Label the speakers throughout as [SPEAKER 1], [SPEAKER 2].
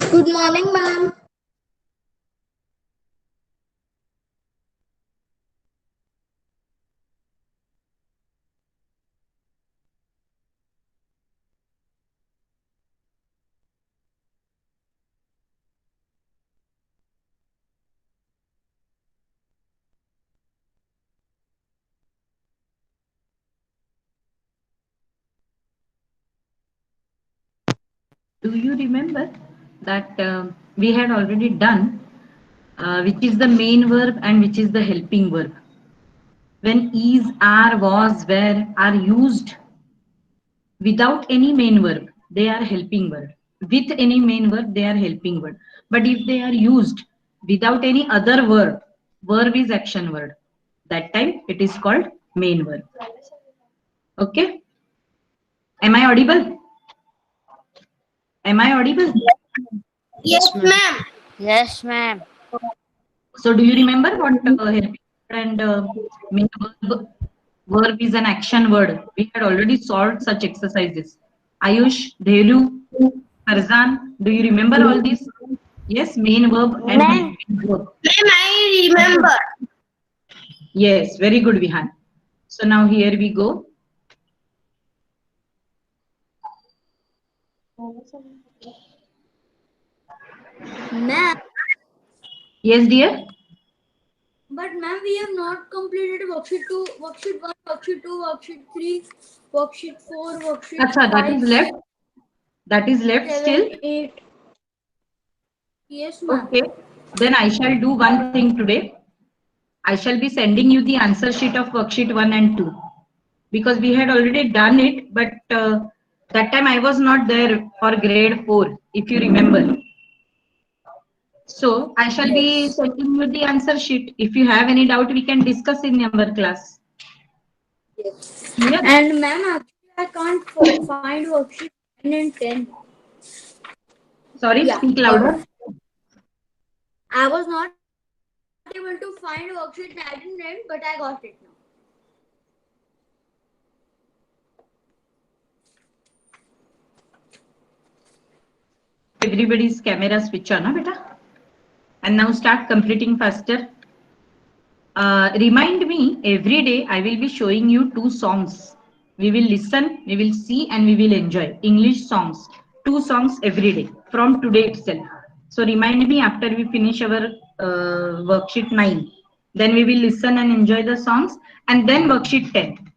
[SPEAKER 1] Good morning, ma'am.
[SPEAKER 2] Do you remember that we had already done which is the main verb and which is the helping verb? When is, are, was, were are used without any main verb, they are helping word. With any main verb, they are helping word. But if they are used without any other verb, verb is action word. That time it is called main verb. Okay? Am I audible? Am I audible?
[SPEAKER 1] Yes,
[SPEAKER 3] Yes, ma'am.
[SPEAKER 1] ma'am.
[SPEAKER 3] Yes, ma'am.
[SPEAKER 2] So do you remember what helping and main verb is an action word? We had already solved such exercises. Ayush, Dhelu, Farzan, do you remember all this? Yes, main verb and
[SPEAKER 3] Ma'am.
[SPEAKER 2] helping verb.
[SPEAKER 1] Ma'am, I remember.
[SPEAKER 2] Yes, very good, Vihan. So now here we go.
[SPEAKER 1] Ma'am,
[SPEAKER 2] Yes, dear.
[SPEAKER 1] but ma'am, we have not completed worksheet 2, worksheet 1, worksheet 2, worksheet 3, worksheet 4, worksheet
[SPEAKER 2] Acha, that is
[SPEAKER 1] 5,
[SPEAKER 2] left. That is left
[SPEAKER 1] 7,
[SPEAKER 2] still.
[SPEAKER 1] 8. Yes, ma'am.
[SPEAKER 2] Okay. Then I shall do one thing today. I shall be sending you the answer sheet of worksheet 1 and 2 because we had already done it, but that time I was not there for grade 4, if you remember. So I shall be
[SPEAKER 1] Yes.
[SPEAKER 2] sending you the answer sheet. If you have any doubt, we can discuss in our class.
[SPEAKER 1] Yes.
[SPEAKER 2] Clear?
[SPEAKER 1] And ma'am, actually, I can't find worksheet 9 and 10.
[SPEAKER 2] Sorry,
[SPEAKER 1] Yeah,
[SPEAKER 2] speak
[SPEAKER 1] got
[SPEAKER 2] louder.
[SPEAKER 1] it. I was not able to find worksheet 9 and 10, but I got it now.
[SPEAKER 2] So everybody's camera switch on, beta. And now start completing faster. Remind me every day I will be showing you two songs. We will listen, we will see, and we will enjoy English songs. Two songs every day from today itself. So remind me after we finish our worksheet 9. Then we will listen and enjoy the songs, and then worksheet 10.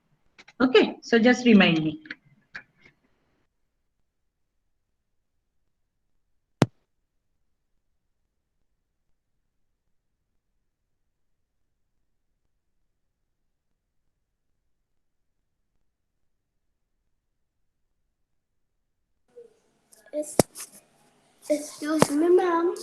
[SPEAKER 2] Okay, so just remind me.
[SPEAKER 1] Yes. Excuse me, ma'am.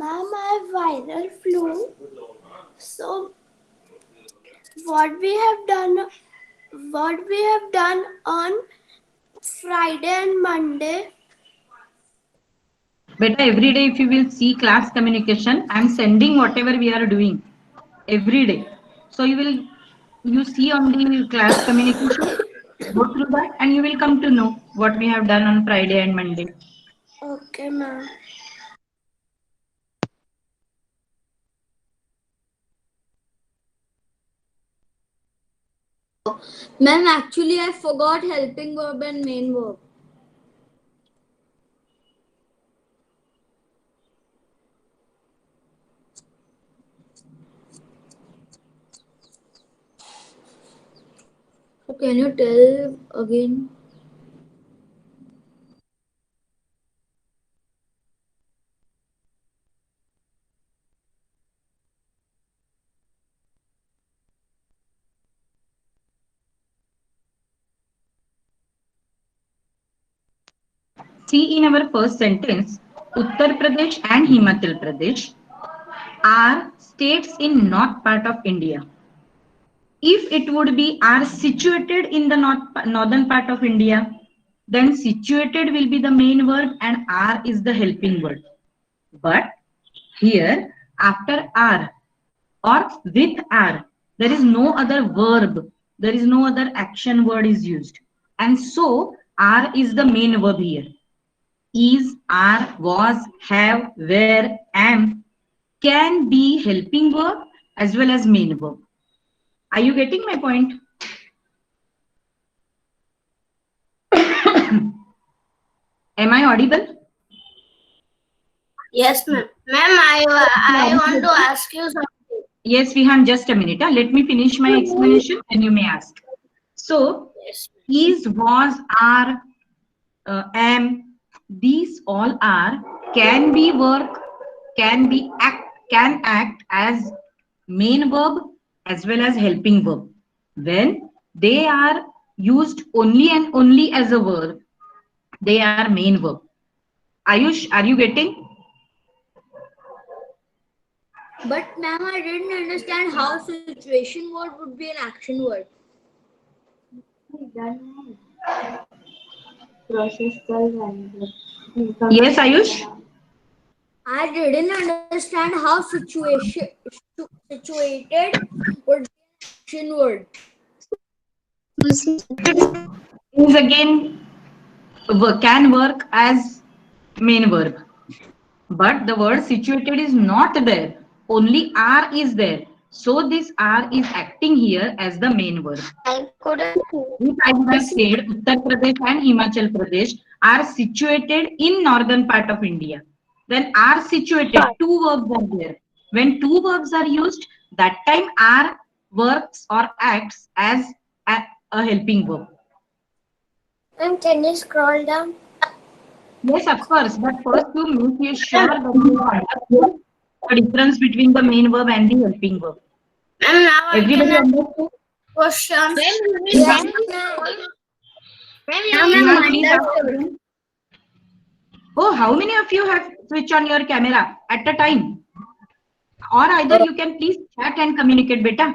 [SPEAKER 1] Ma'am, I have viral flu. So what we have done, what we have done on Friday and Monday.
[SPEAKER 2] Beta, every day if you will see class communication, I am sending whatever we are doing every day. So you see on the class communication, go through that, and you will come to know what we have done on Friday and Monday.
[SPEAKER 1] Okay, ma'am. Ma'am, actually, I forgot helping verb and main verb. So can you tell again?
[SPEAKER 2] See in our first sentence, Uttar Pradesh and Himachal Pradesh are states in north part of India. If it would be are situated in the northern part of India, then situated will be the main verb and are is the helping word. But here after are or with are, There is no other verb, there is no other action word is used, and so are is the main verb here. Is, are, was, have, were, am can be helping verb as well as main verb. Are you getting my point? Am I audible?
[SPEAKER 1] Yes, ma'am. Ma'am, I want to ask you something.
[SPEAKER 2] Yes, Vihan, just a minute. Let me finish my explanation and you may ask. So,
[SPEAKER 1] Yes.
[SPEAKER 2] is, was, are, am, these all are, can be work, can act as main verb as well as helping verb. When they are used only and only as a verb, they are main verb. Ayush, are you getting?
[SPEAKER 4] But ma'am, I didn't understand how situation word would be an action word.
[SPEAKER 2] Yes, Ayush.
[SPEAKER 4] I didn't understand how situated would be an action word.
[SPEAKER 2] Is again can work as main verb, but the word situated is not there, only are is there, so this are is acting here as the main verb.
[SPEAKER 1] I couldn't.
[SPEAKER 2] If I would have said Uttar Pradesh and Himachal Pradesh are situated in northern part of India, then are situated, two verbs are there. When two verbs are used, that time are works or acts as a helping verb.
[SPEAKER 1] Ma'am, can you scroll down?
[SPEAKER 2] Yes, of course. But first, you make sure that you understand the difference between the main verb and the helping verb.
[SPEAKER 1] Ma'am, now I
[SPEAKER 2] Everybody
[SPEAKER 1] can ask
[SPEAKER 2] understand?
[SPEAKER 1] questions.
[SPEAKER 4] Yes,
[SPEAKER 2] Yeah, please ask again. Oh, how many of you have switched on your camera at a time? Or either you can please chat and communicate, beta.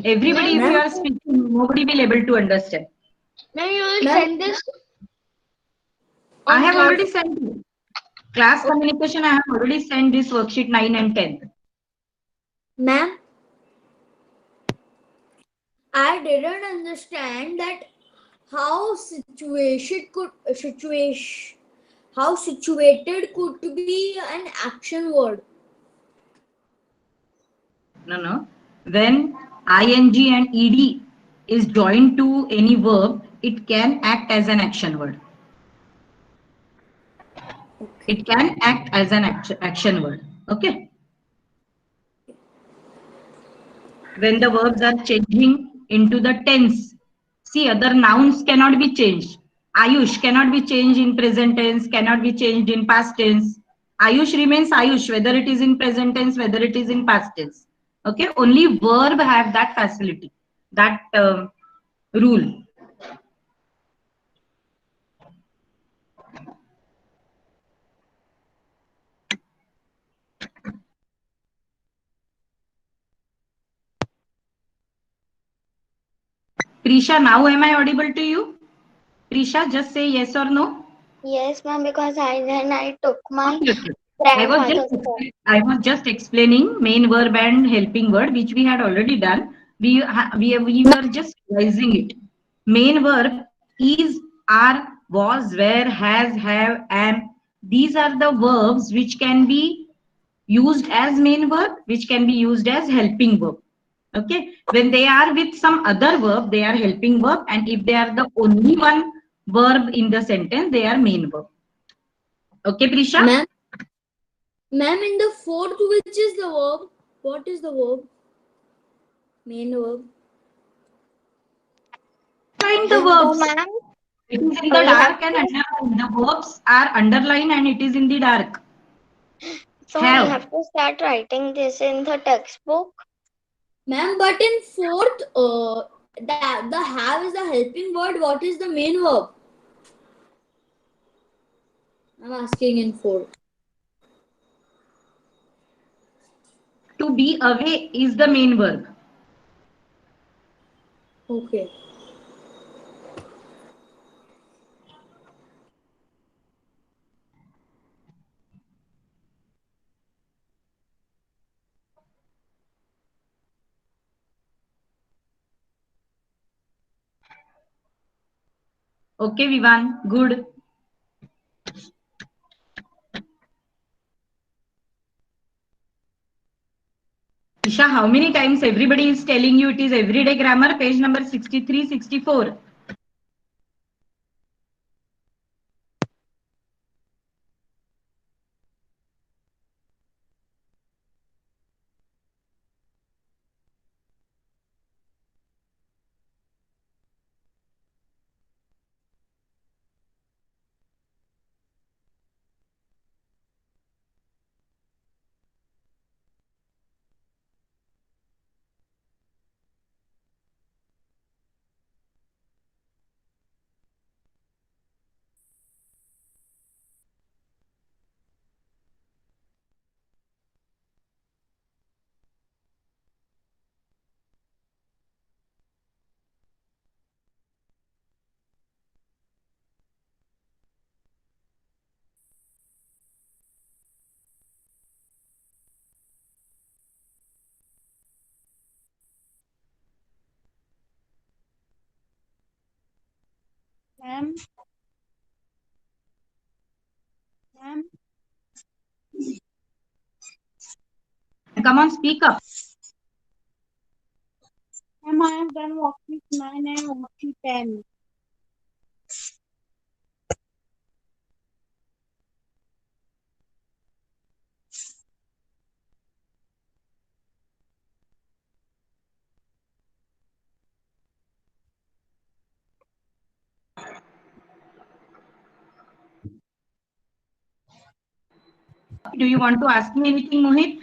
[SPEAKER 2] Everybody, if you
[SPEAKER 4] ma'am.
[SPEAKER 2] are speaking, nobody will able to understand.
[SPEAKER 1] Ma'am, you will
[SPEAKER 4] Ma'am.
[SPEAKER 1] send this
[SPEAKER 2] I
[SPEAKER 1] on
[SPEAKER 2] have
[SPEAKER 1] class.
[SPEAKER 2] already sent you. Class communication, I have already sent this worksheet 9 and 10.
[SPEAKER 4] Ma'am, I didn't understand that how how situated could be an action word.
[SPEAKER 2] No, no. When ing and ed is joined to any verb, it can act as an action word. It can act as an action word. Okay. When the verbs are changing into the tense, see, other nouns cannot be changed. Ayush cannot be changed in present tense, cannot be changed in past tense. Ayush remains Ayush, whether it is in present tense, whether it is in past tense. Okay, only verb have that facility, that rule. Prisha, now am I audible to you? Prisha, just say yes or no.
[SPEAKER 1] Yes, ma'am, because I took my
[SPEAKER 2] Okay, okay.
[SPEAKER 1] grandmother's phone.
[SPEAKER 2] I was just explaining main verb and helping word, which we had already done. We were just revising it. Main verb is, are, was, were, has, have, am. These are the verbs which can be used as main verb, which can be used as helping verb. Okay. When they are with some other verb, they are helping verb, and if they are the only one verb in the sentence, they are main verb. Okay, Prisha?
[SPEAKER 4] Ma'am, in the fourth, which is the verb? What is the verb? Main verb.
[SPEAKER 2] Find the
[SPEAKER 1] So,
[SPEAKER 2] verbs.
[SPEAKER 1] ma'am,
[SPEAKER 2] It is in the
[SPEAKER 1] we have
[SPEAKER 2] dark and underlined. The verbs are underlined and it is in the dark.
[SPEAKER 1] we
[SPEAKER 2] Have.
[SPEAKER 1] have to start writing this in the textbook.
[SPEAKER 4] Ma'am, but in fourth, the have is the helping word. What is the main verb? I'm asking in fourth.
[SPEAKER 2] To be away is the main verb.
[SPEAKER 4] Okay.
[SPEAKER 2] Okay, Vivan, good. Isha, how many times everybody is telling you it is everyday grammar, page number 63, 64.
[SPEAKER 3] Ma'am, ma'am,
[SPEAKER 2] Come on, speak up.
[SPEAKER 3] ma'am, I have done worksheet 9 and worksheet 10.
[SPEAKER 2] Do you want to ask me anything, Mohit?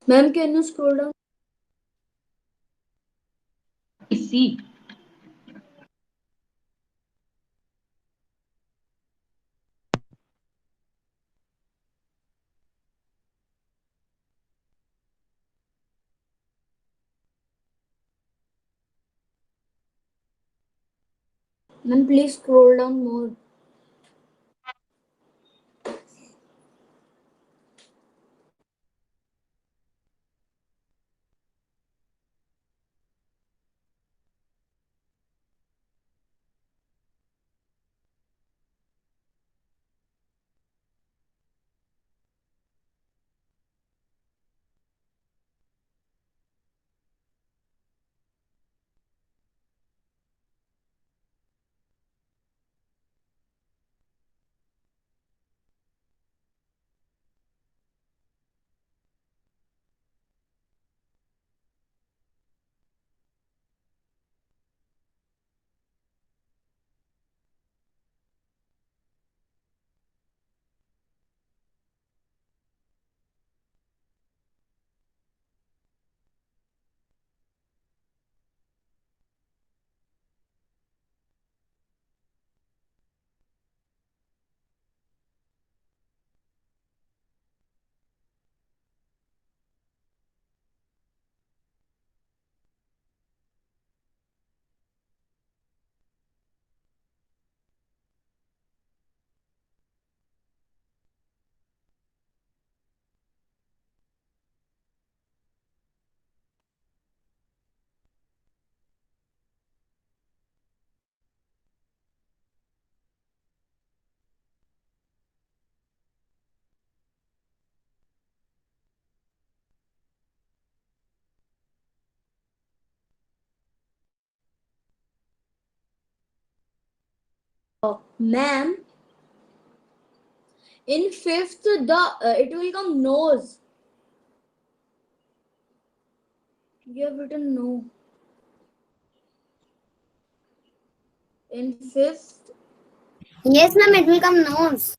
[SPEAKER 4] Ma'am, can you scroll down?
[SPEAKER 2] See.
[SPEAKER 4] Ma'am, please scroll down more. Ma'am, in fifth, it will come nose. You have written no. In fifth,
[SPEAKER 3] Yes, ma'am, it will come nose.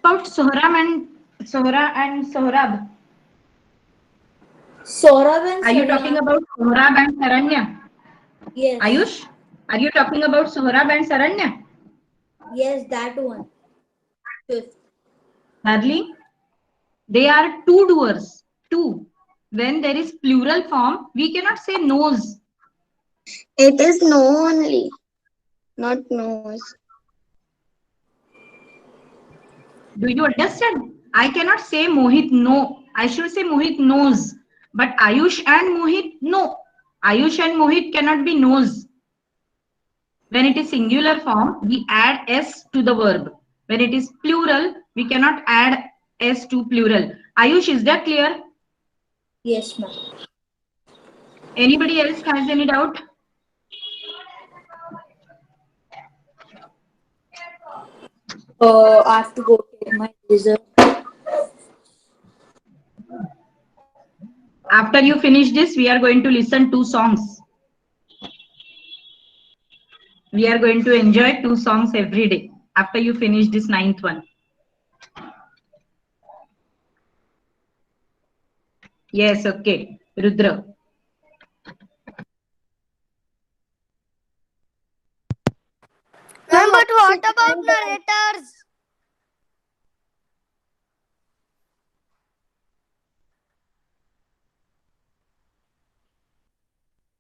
[SPEAKER 2] About Sohra and Sohrab.
[SPEAKER 4] Saurabh and
[SPEAKER 2] Are you
[SPEAKER 4] Saranya.
[SPEAKER 2] talking about Sohrab and Saranya?
[SPEAKER 4] Yes.
[SPEAKER 2] Ayush, are you talking about Sohrab and Saranya?
[SPEAKER 4] Yes, that one. Fifth.
[SPEAKER 2] Darling, they are two doers. Two. When there is plural form, we cannot say nose.
[SPEAKER 5] It is no only, not nose.
[SPEAKER 2] Do you understand? I cannot say Mohit no. I should say Mohit knows. But Ayush and Mohit no. Ayush and Mohit cannot be knows. When it is singular form, we add s to the verb. When it is plural, we cannot add s to plural. Ayush, is that clear?
[SPEAKER 4] Yes, ma'am.
[SPEAKER 2] Anybody else has any doubt?
[SPEAKER 4] I have to go take my result.
[SPEAKER 2] After you finish this, we are going to listen two songs. We are going to enjoy two songs every day after you finish this ninth one. Yes, okay. Rudra.
[SPEAKER 1] Ma'am, but what about narrators?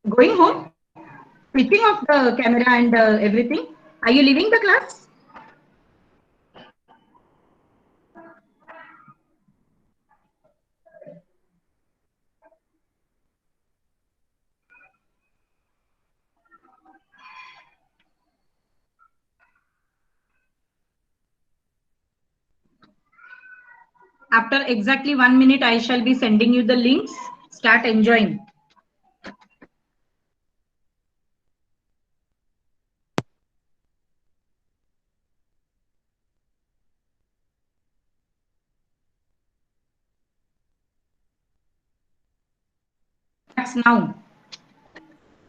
[SPEAKER 2] Going home? Switching off the camera and everything? Are you leaving the class? After exactly 1 minute, I shall be sending you the links. Start enjoying. That's now.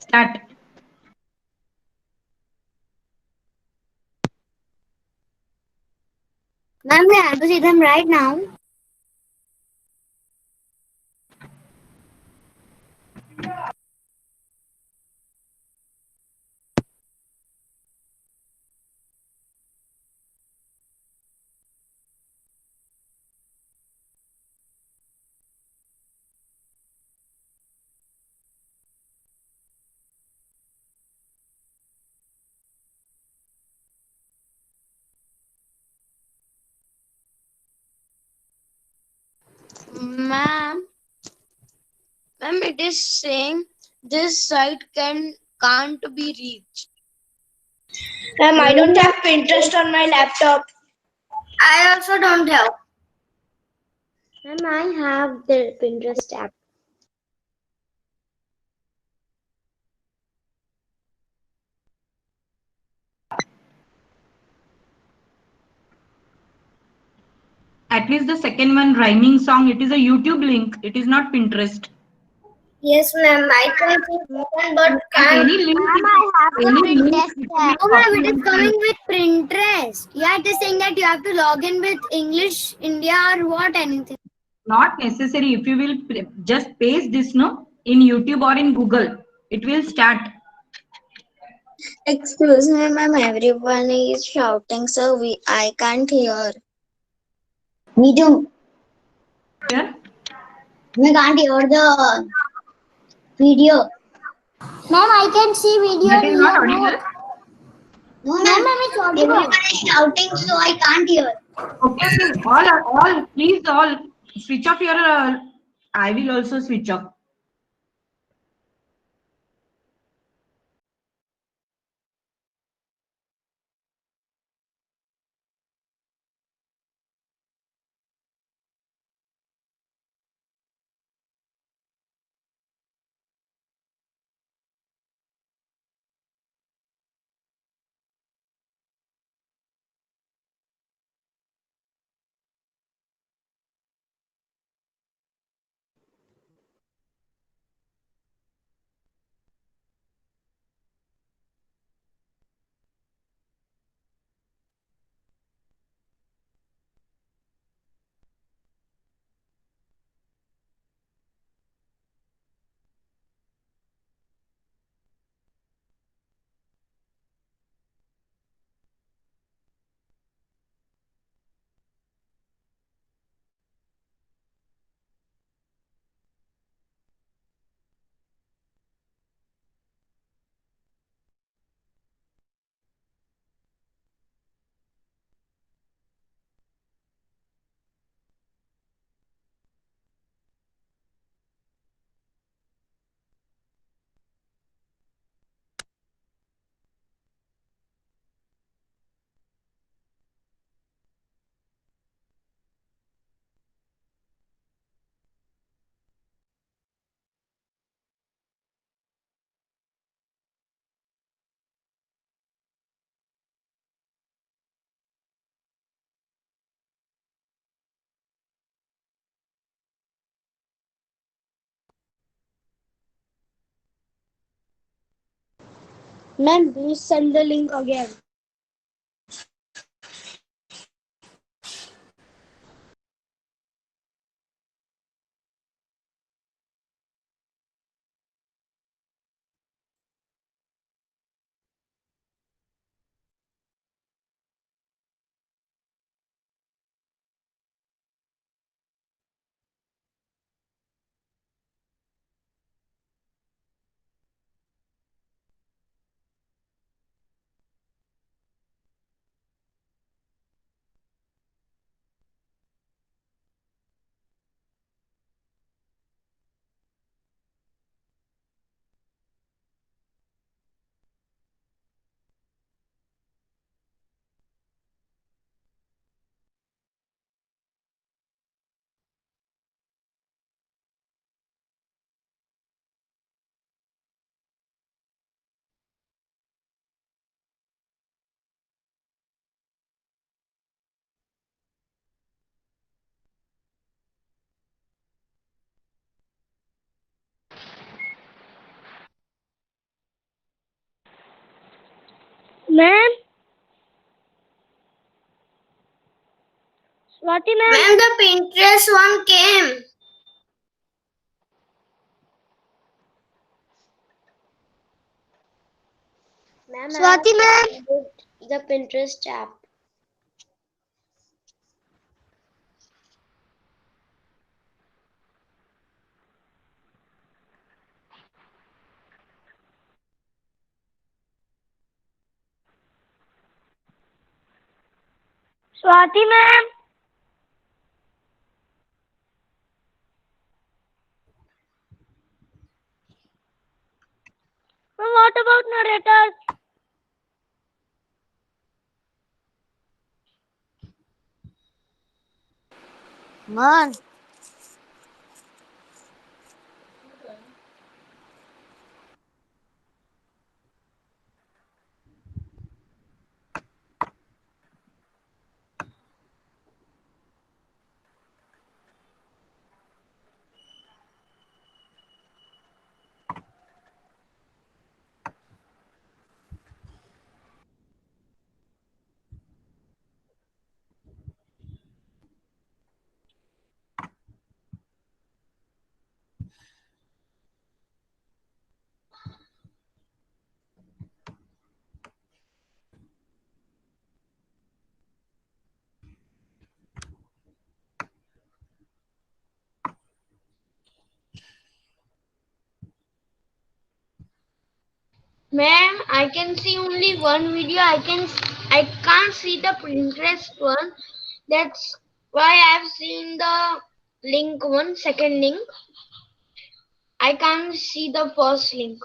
[SPEAKER 2] Start.
[SPEAKER 1] Ma'am, we have to see them right now. Ma'am, it is saying this site can't be reached.
[SPEAKER 3] Ma'am, I don't have Pinterest on my laptop.
[SPEAKER 1] I also don't have.
[SPEAKER 5] Ma'am, I have the Pinterest app.
[SPEAKER 2] At least the second one, rhyming song, it is a YouTube link. It is not Pinterest.
[SPEAKER 1] Yes, ma'am. I can see one, but
[SPEAKER 2] And
[SPEAKER 1] can't.
[SPEAKER 2] any link,
[SPEAKER 1] I have the
[SPEAKER 2] any link
[SPEAKER 1] Pinterest
[SPEAKER 2] which will
[SPEAKER 1] app. No, ma'am,
[SPEAKER 2] copy
[SPEAKER 1] it is
[SPEAKER 2] and
[SPEAKER 1] coming
[SPEAKER 2] paste.
[SPEAKER 1] with Pinterest. Yeah, it is saying that you have to log in with English India or what anything.
[SPEAKER 2] Not necessary. If you will just paste this no in YouTube or in Google, it will start.
[SPEAKER 5] Excuse me, ma'am. Everyone is shouting, so I can't hear. Me too.
[SPEAKER 2] Here,
[SPEAKER 5] I can't hear the video.
[SPEAKER 1] Ma'am, I can see video
[SPEAKER 2] that
[SPEAKER 1] and
[SPEAKER 2] is not
[SPEAKER 1] hear
[SPEAKER 2] audible.
[SPEAKER 1] both. No, ma'am, it's audible.
[SPEAKER 5] Everyone is shouting, so I can't hear.
[SPEAKER 2] Okay, okay. All, please, all switch off your. I will also switch off.
[SPEAKER 3] Ma'am, please send the link again. Ma'am, Swati ma'am.
[SPEAKER 5] Ma'am, the Pinterest one came.
[SPEAKER 1] Ma'am,
[SPEAKER 5] Swati ma'am.
[SPEAKER 1] the Pinterest app.
[SPEAKER 3] Swati ma'am. Ma'am, what about narrators?
[SPEAKER 5] Man.
[SPEAKER 4] Ma'am, I can see only one video. I can't see the Pinterest one. That's why I've seen the link one, second link. I can't see the first link.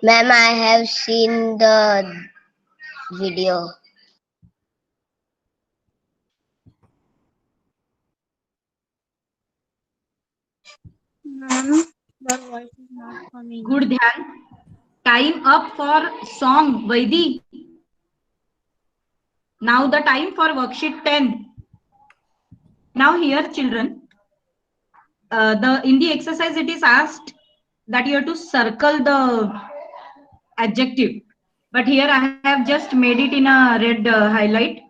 [SPEAKER 5] Ma'am, I have seen the video.
[SPEAKER 3] Ma'am, your voice is not coming.
[SPEAKER 2] Good dhyan. Time up for song, Vaidi. Now the time for worksheet 10. Now here children, in the exercise it is asked that you have to circle the adjective. But here I have just made it in a red highlight.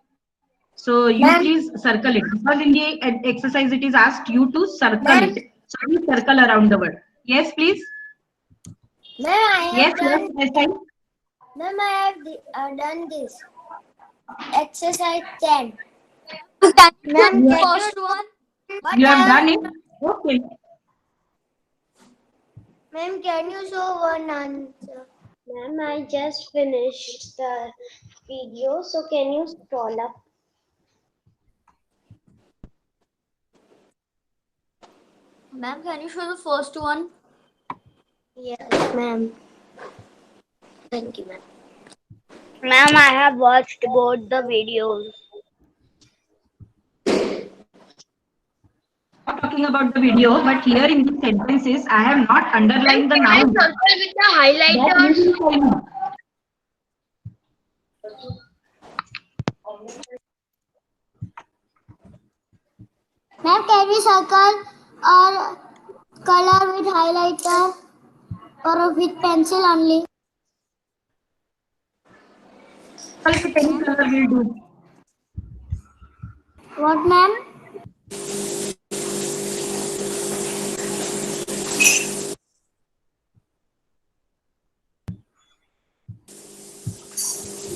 [SPEAKER 2] So you
[SPEAKER 1] Ma'am.
[SPEAKER 2] please circle it because in the exercise it is asked you to circle
[SPEAKER 1] Ma'am.
[SPEAKER 2] it. So you circle around the word. Yes, please.
[SPEAKER 1] Ma'am, I
[SPEAKER 2] Yes,
[SPEAKER 1] have
[SPEAKER 2] yes,
[SPEAKER 1] done.
[SPEAKER 2] yes. Time.
[SPEAKER 1] Ma'am, I have done this. Exercise 10. Ma'am,
[SPEAKER 2] You
[SPEAKER 1] can
[SPEAKER 2] have,
[SPEAKER 1] you? But
[SPEAKER 2] you
[SPEAKER 1] I
[SPEAKER 2] have done
[SPEAKER 1] have.
[SPEAKER 2] it. Okay.
[SPEAKER 1] Ma'am, can you show one answer? Ma'am, I just finished the video, so can you scroll up?
[SPEAKER 6] Ma'am, can you show the first one?
[SPEAKER 1] Yes, ma'am. Thank you, ma'am.
[SPEAKER 3] Ma'am, I have watched both the videos.
[SPEAKER 2] Not talking about the video, but here in the sentences, I have not
[SPEAKER 4] Ma'am,
[SPEAKER 2] underlined the
[SPEAKER 4] can I
[SPEAKER 2] noun.
[SPEAKER 4] circle with the
[SPEAKER 2] That you
[SPEAKER 4] highlighters?
[SPEAKER 2] will tell me.
[SPEAKER 1] Ma'am, can we circle or color with highlighter or with pencil only?
[SPEAKER 2] Circle with any color will do.
[SPEAKER 1] What, ma'am?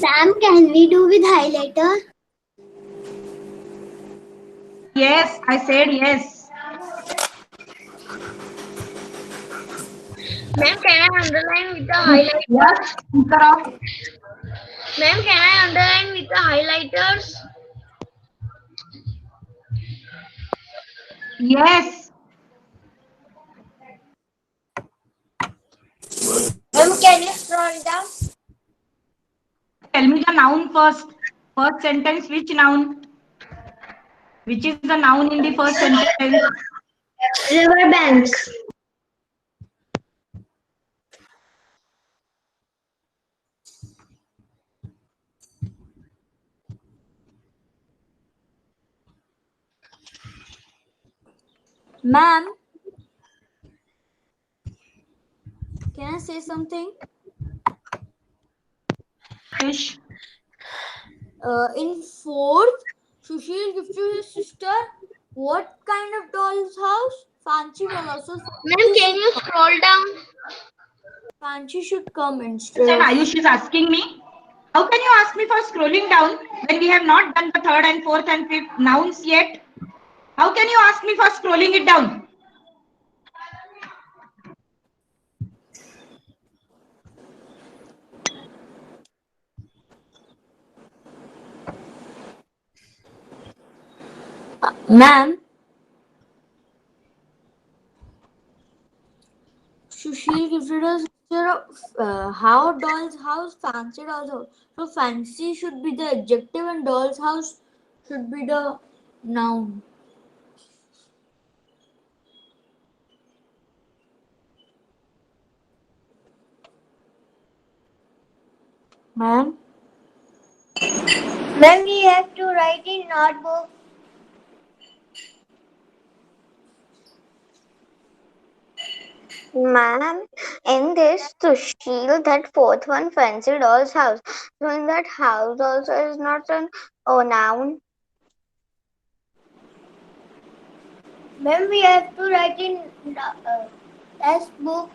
[SPEAKER 1] Ma'am, can we do with highlighter?
[SPEAKER 2] Yes, I said yes.
[SPEAKER 4] Ma'am, can I underline with the
[SPEAKER 2] Yes,
[SPEAKER 4] highlighters?
[SPEAKER 2] speaker off.
[SPEAKER 4] Ma'am, can I underline with the highlighters?
[SPEAKER 2] Yes.
[SPEAKER 1] Ma'am, can you scroll down?
[SPEAKER 2] Tell me the noun first. First sentence, which noun? Which is the noun in the first sentence?
[SPEAKER 1] Riverbank.
[SPEAKER 6] Ma'am, can I say something?
[SPEAKER 2] Fish.
[SPEAKER 6] In fourth, Sushil gifted his sister what kind of doll's house? Fancy doll. Also,
[SPEAKER 4] Ma'am, can you scroll down?
[SPEAKER 6] Fancy should come instead
[SPEAKER 2] Then
[SPEAKER 6] of.
[SPEAKER 2] Ayush is asking me, how can you ask me for scrolling down when we have not done the third and fourth and fifth nouns yet? How can you ask me for scrolling it down?
[SPEAKER 6] Ma'am, Sushil gifted her sister how doll's house? Fancy doll's house. So fancy should be the adjective and doll's house should be the noun. Ma'am,
[SPEAKER 1] Ma'am, we have to write in notebook.
[SPEAKER 5] Ma'am, in this Sushil, that fourth one, fancy doll's house. So in that house also is not an noun.
[SPEAKER 1] Ma'am, we have to write in test book.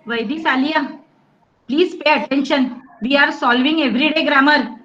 [SPEAKER 2] Vaidi Salia, please pay attention. We are solving everyday grammar.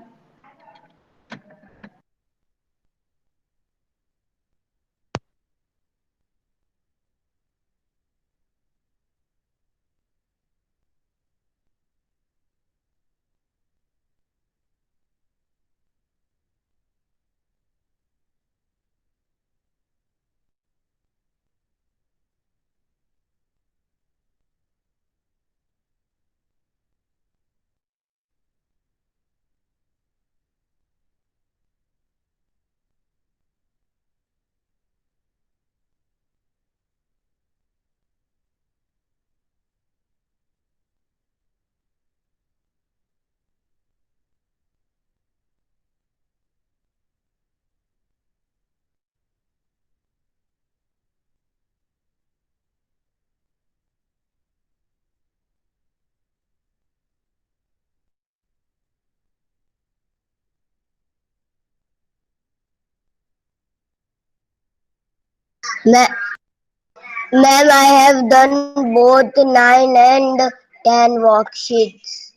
[SPEAKER 5] Ma'am, I have done both 9 and 10 worksheets.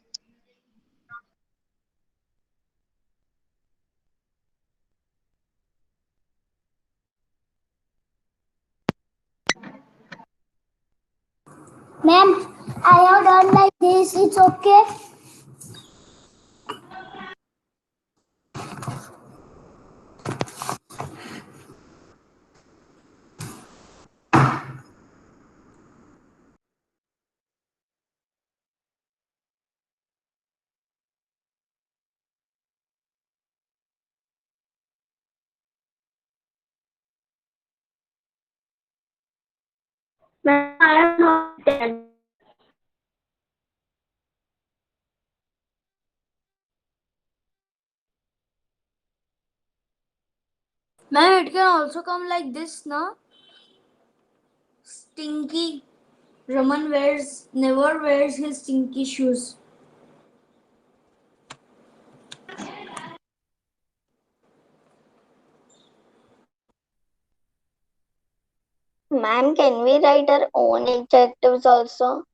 [SPEAKER 1] Ma'am, I have done like this. It's okay. Ma'am, I have not done.
[SPEAKER 6] Ma'am, it can also come like this, na? Stinky. Raman never wears his stinky shoes.
[SPEAKER 5] Ma'am, can we write our own adjectives also?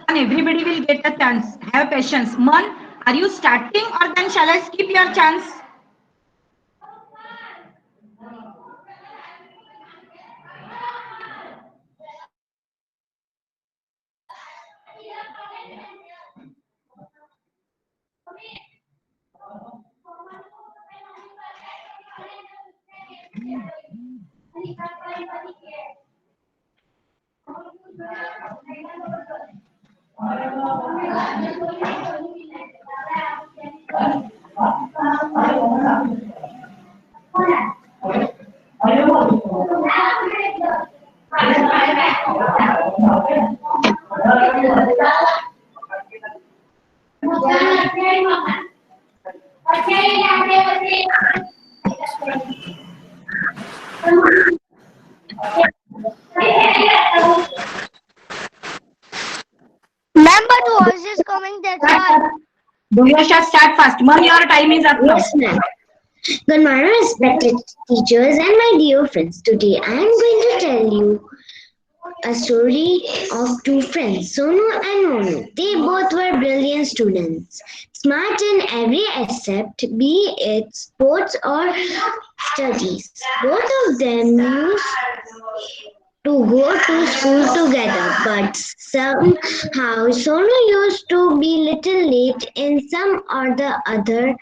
[SPEAKER 2] And everybody will get a chance. Have patience. Man, are you starting or then shall I skip your chance?
[SPEAKER 5] Ma'am, but voice is coming, that's why.
[SPEAKER 2] Duyasha, start fast. Man, your time is up now.
[SPEAKER 7] Yes, ma'am. Good morning, respected teachers and my dear friends. Today I am going to tell you a story of two friends, Sonu and Monu. They both were brilliant students, smart in every aspect, be it sports or studies. Both of them used to go to school together, but somehow Sonu used to be little late in some or the other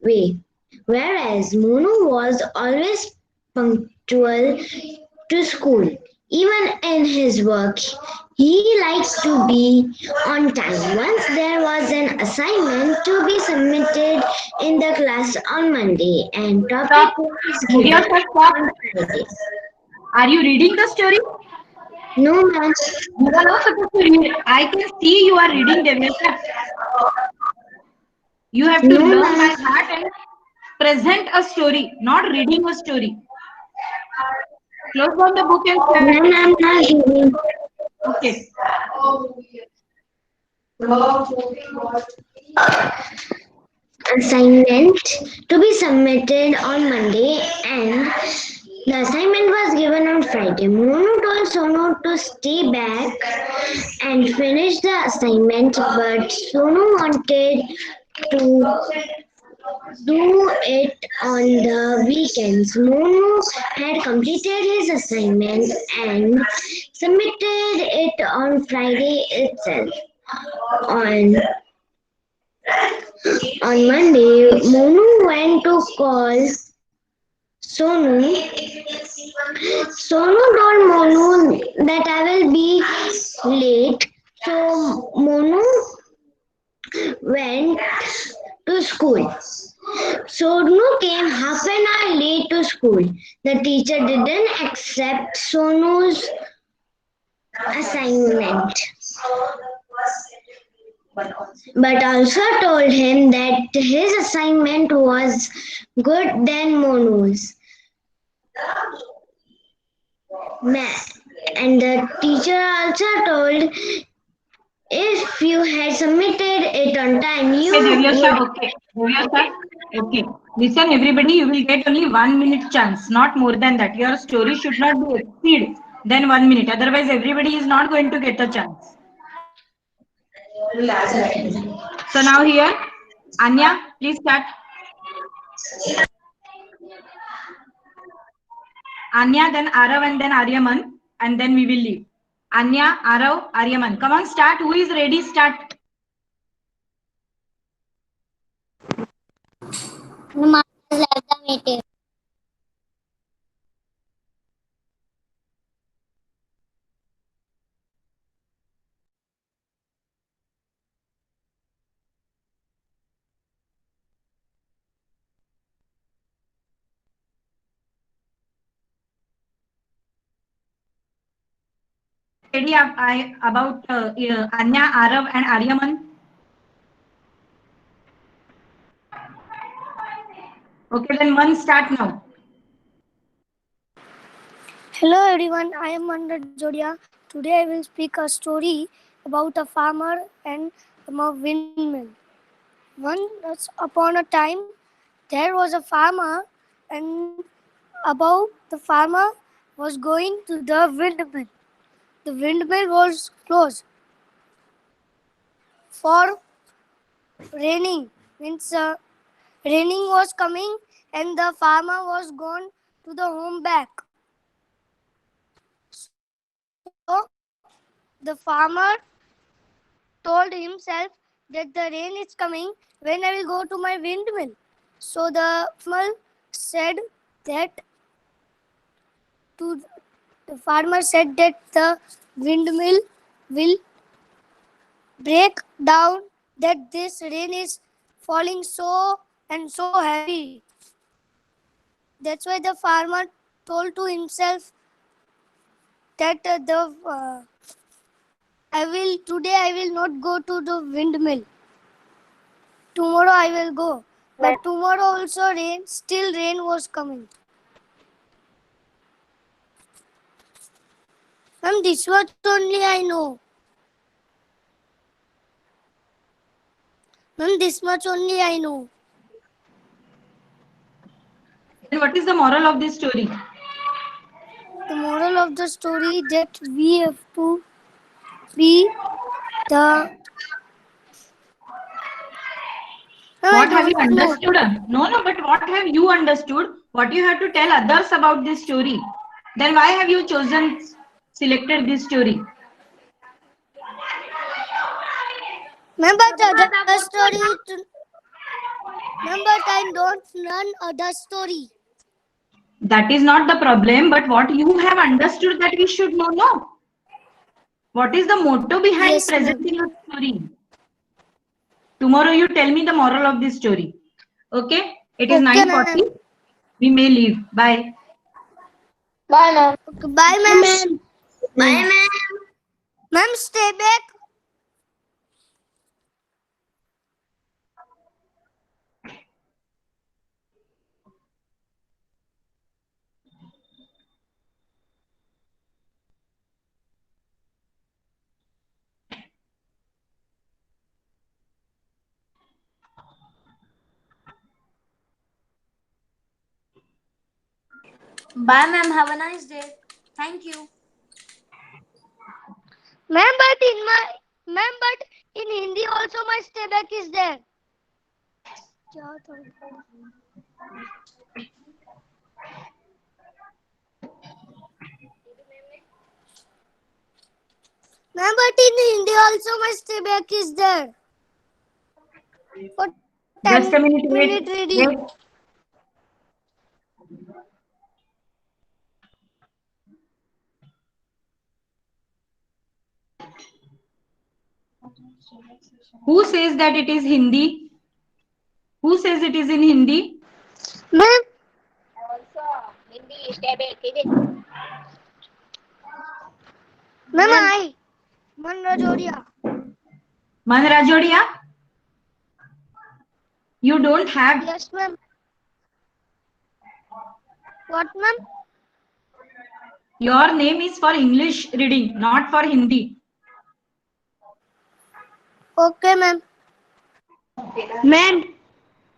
[SPEAKER 7] way, whereas Monu was always punctual to school. Even in his work, he likes to be on time. Once there was an assignment to be submitted in the class on Monday, and topic was given
[SPEAKER 2] Duyasha, stop.
[SPEAKER 7] on Friday.
[SPEAKER 2] Are you reading the story?
[SPEAKER 7] No, ma'am.
[SPEAKER 2] You are not supposed to read. I can see you are reading, Devnesha. You have to
[SPEAKER 7] No,
[SPEAKER 2] learn by
[SPEAKER 7] ma'am.
[SPEAKER 2] heart and present a story, not reading a story. Close down the book and start.
[SPEAKER 7] Ma'am, I'm not giving
[SPEAKER 2] Okay.
[SPEAKER 7] assignment to be submitted on Monday, and the assignment was given on Friday. Monu told Sonu to stay back and finish the assignment, but Sonu wanted to do it on the weekends. Monu had completed his assignment and submitted it on Friday itself. On Monday, Monu went to call Sonu. Sonu told Monu that I will be late. So Monu went to school. Sonu came half an hour late to school. The teacher didn't accept Sonu's assignment, but also told him that his assignment was good than Monu's. And the teacher also told if you had submitted it on time, you
[SPEAKER 2] Okay, Devyasha,
[SPEAKER 7] would.
[SPEAKER 2] okay. Devyasha, okay. Listen, everybody, you will get only 1 minute chance, not more than that. Your story should not be exceed than 1 minute. Otherwise, everybody is not going to get a chance. So now here, Anya, please start. Anya, then Arav, and then Aryaman, and then we will leave. Anya, Arav, Aryaman. Come on, start. Who is ready? Start. Ready about Anya, Arav, and Aryaman? Okay, then one start now.
[SPEAKER 1] Hello everyone, I am Mandar Jodia. Today I will speak a story about a farmer and a windmill. Once upon a time, there was a farmer, and above the farmer was going to the windmill. The windmill was closed for raining. Means raining was coming, and the farmer was gone to the home back. So the farmer told himself that the rain is coming when I will go to my windmill. So the farmer said that to the farmer said that the windmill will break down, that this rain is falling so and so heavy. That's why the farmer told to himself that today I will not go to the windmill. Tomorrow I will go. But tomorrow also still rain was coming. Ma'am, this much only I know. Ma'am, this much only I know.
[SPEAKER 2] Then what is the moral of this story?
[SPEAKER 1] The moral of the story that we have to be the.
[SPEAKER 2] What have you understood? No, but what have you understood? What you have to tell others about this story? Then why have you selected this story?
[SPEAKER 1] Remember the other story. Remember, I don't learn other story.
[SPEAKER 2] That is not the problem, but what you have understood that we should know, no? What is the motto behind presenting your story? Tomorrow you tell me the moral of this story. Okay? It is 9:40. We may leave. Bye.
[SPEAKER 4] Bye, ma'am.
[SPEAKER 1] Okay, bye, ma'am.
[SPEAKER 7] Bye, ma'am.
[SPEAKER 1] Ma'am, stay back.
[SPEAKER 6] Bye, ma'am. Have a nice day. Thank you.
[SPEAKER 8] Ma'am, but in Hindi also my stay back is there. Ma'am, but in Hindi also my stay back is there. For
[SPEAKER 2] Just a minute,
[SPEAKER 8] minute reading.
[SPEAKER 2] wait. Who says that it is Hindi? Who says it is in Hindi?
[SPEAKER 8] Ma'am, ma'am, I, Man Rajoria.
[SPEAKER 2] Man Rajodia? You don't have.
[SPEAKER 8] Yes, ma'am. What, ma'am?
[SPEAKER 2] Your name is for English reading, not for Hindi.
[SPEAKER 8] Okay, ma'am. Ma'am,